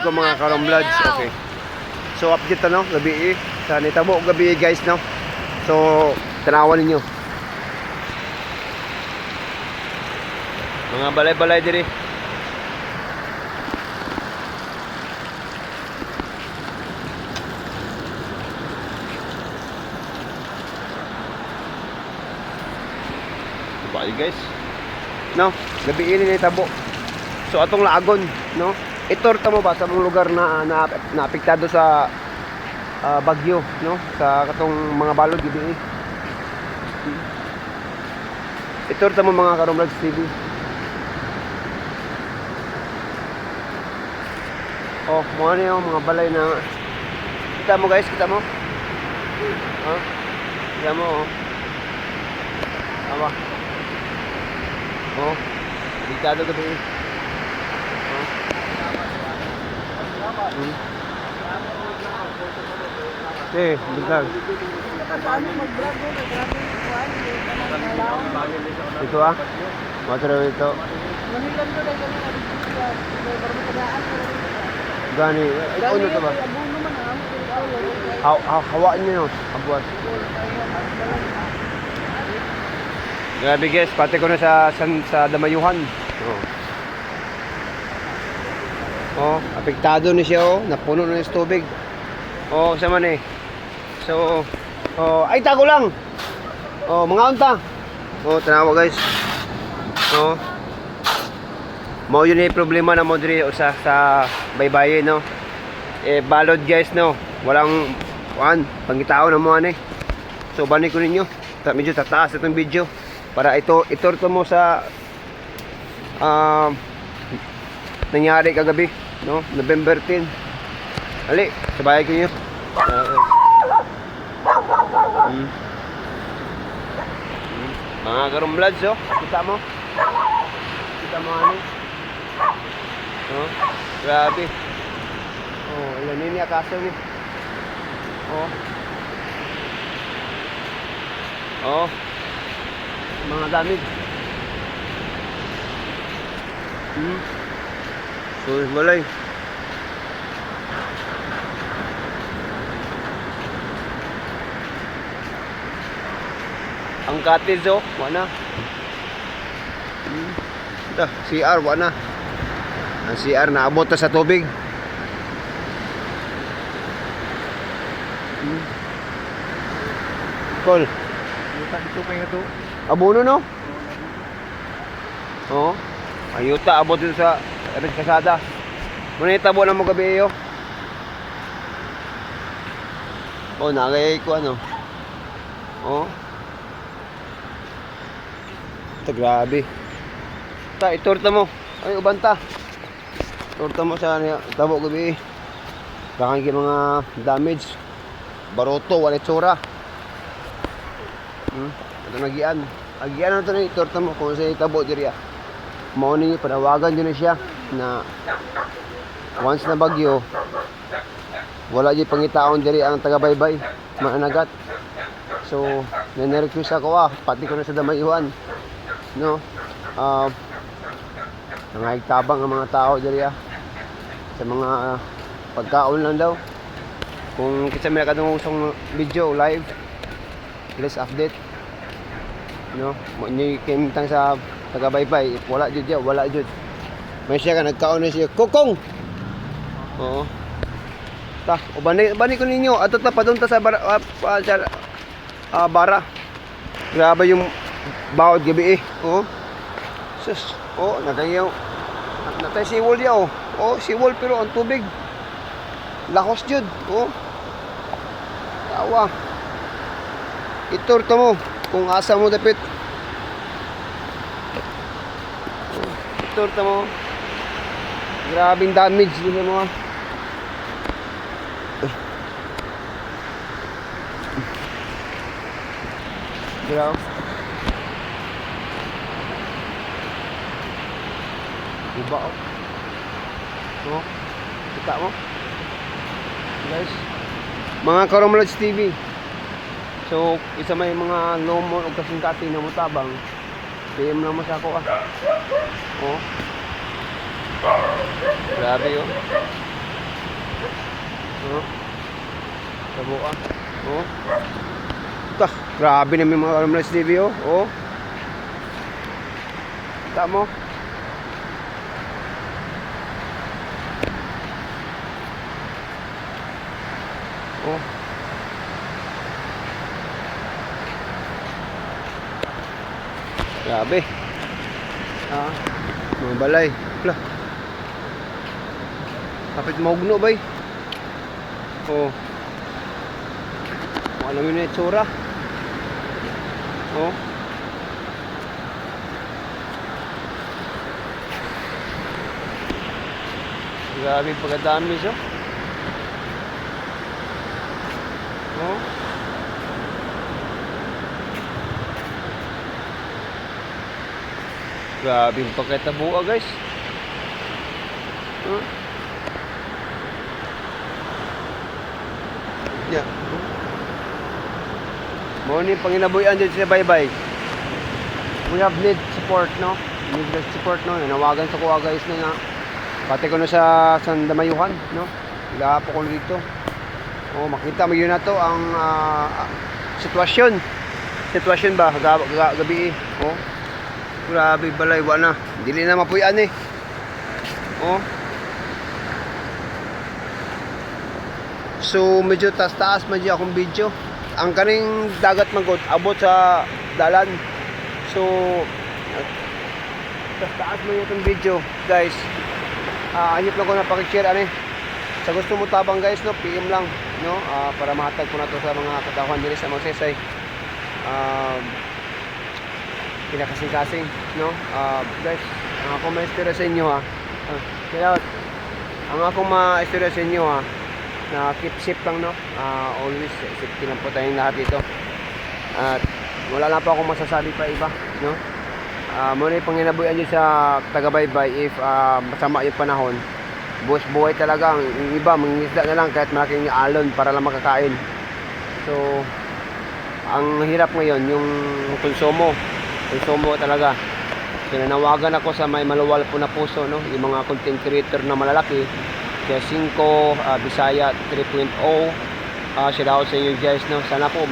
Ko mga karamblads, okay. So update ano, gabi sa nitabo gabi guys no. So tanawan ninyo. Mga balay-balay diri. Bali guys. No, gabi ini nitabo. So atong lagon, no. Itorta mo ba sa mga lugar na naapektado sa bagyo, no? Sa katong mga balod gibi. Itorta mo mga Karomlads TV. Oh, mo na yung mga balay na kita mo guys, kita mo. Oh. Kita mo. Oh. Tama. Oh. Apektado gabi. Eh, bentar. Itu ah, motor itu. Gani, ano to ba? Hawa niyo, abuat. Grabe guys, pati ko na sa Damayuhan. Oh, apektado ni siya oh, napuno na yung tubig. Oh, sa man eh. So, oh, ay tago lang. Oh, mga unta. Oh, tanawa guys. Oh. Mao yun yung problema na mo diri sa baybayin no. Eh balod guys no. Walang pangitao na mo ani. So bani ko ninyo. Medyo tataas itong video para itorto mo sa nangyari kagabi, no? November 10. Ali, sabay ko niyo. Mga Karomlads, oh. Kita mo? Kita mo ano? Oh, grabe. Oh, ilan ini akaso ni. Oh. Oh. Mga damit. So, malay. Ang cottage oh, wala. Ito, CR wala. Ang CR naabot na sa tubig. Call. Dito kaya to. Abono no? Oo. Ayuta abot dito sa kasada. Muna itabo na mo gabi iyo. Oh, nagay ko ano. Oh. Ito grabe. Itorta mo. Ay ubanta. Itorta mo sa tabo gabi. Bakang mga damage. Baroto wala tsura. Ito nagian. Agian na ito na itorta mo kung sa itabo diri ah. Mao ni panawagan din siya na once na bagyo wala di pangitaon diri ang taga-baybay maanagat. So nane-request ako pati ko na sa Damayuhan no nangaytabang ang mga tao diri sa mga pagkaon lang daw. Kung kita may kadung usong video live please update no mo ni kimtang sa taga-baybay wala jud ya, wala jud. May siya ka nagkaon na siya kokong. Oo. Ta, bani ko ninyo ato ta padunta sa bara. Grabe yung bawod gabi eh. Oo. Sus, oh, nagayaw. Natay siwol ya oh. Oh, siwol pero ang tubig lakos jud. Oh. Tawa. Itorto mo kung asa mo dapit. Torta mo. Grabing damage din mo. Grabe. Iba oh. No? Kita mo? Guys. Mga Karomlads TV. So, isa may mga lomo o kasingkati na mutabang. PM lang mo sa ako Oh. Grabe yun. Oh. Tabo ah. Oh. Tah, grabe na may mga Armless TV oh. Oh. Kita mo. Oh. Grabe. Ah, mga balay. Wala. Kapit maugno bay. Oh. Ano yun yung itsura? Oh. Grabe pagkadami siya. Oh. Grabe yung pagkatabuha guys. Huh? Yeah. Morning panginabuyan dito sa Baybay. We have need support no. Need support no. Nanawagan sa kuha guys na nga. Pati ko na sa Sandamayuhan no. Gapo ko dito. Oh, makita mo yun na to ang sitwasyon. Sitwasyon ba gabi oh. Grabe balay wa na. Dili na mapuyan eh. Oh. So medyo taas-taas medyo akong video. Ang kaning dagat magod abot sa dalan. So taas-taas mo yung video, guys. Ayop lang ko na paki-share ani. Sa gusto mo tabang guys no, PM lang no, para mahatag ko na to sa mga katawhan diri sa mga sesay. Kinakasing-kasing no. Guys, ang ako maistorya sa inyo ha. Ang akong maistorya sa inyo ha, na keep safe lang no. Always safety lang po tayong lahat dito. At wala na pa akong masasabi pa iba no. Muna yung panginabuyan nyo sa taga-Baybay if masama yung panahon. Buwis buhay talaga. Yung iba mangingisda na lang kahit malaking alon para lang makakain. So ang hirap ngayon yung konsumo talaga. So nanawagan ako sa may maluwal po na puso no, yung mga content creator na malalaki. Kaya 5 Bisaya 3.0, shout out sa inyo guys no. Sana po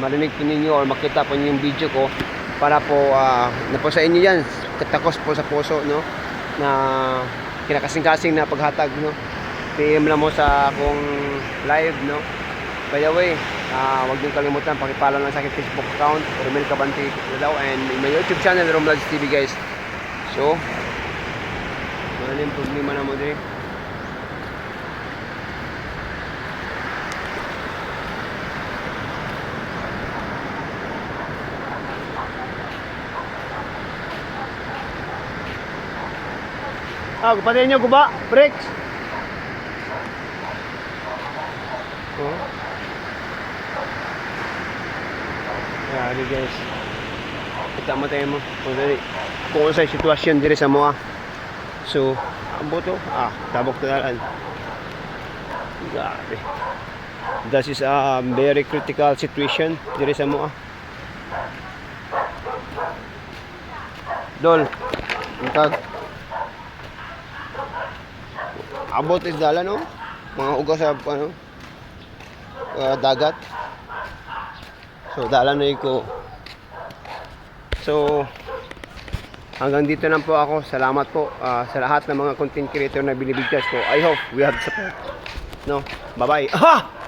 marinig po ninyo or makita po niyo yung video ko para po na po sa inyo yan, katakos po sa puso no, na kinakasing-kasing na paghatag no. PM lang mo sa akong live no. By the way, huwag niyo kalimutan paki-follow lang sa aking Facebook account, Romel Cabanti daw, and my YouTube channel Romvlogs TV guys. So maraming problema na mo din. Patayin nyo guba, brakes. Oh. Ayan guys. Kita mo tayo mo. Kung ano sa sitwasyon diri sa mga. So, ang boto, tabok talagaan. Grabe. This is a very critical situation diri sa mga. Dol. Intag. Abot is dala no, mga ugaw sa ano, dagat. So dala na ko. So hanggang dito lang po ako. Salamat po sa lahat ng mga content creator na binibigkas ko. I hope we have support no. Bye bye.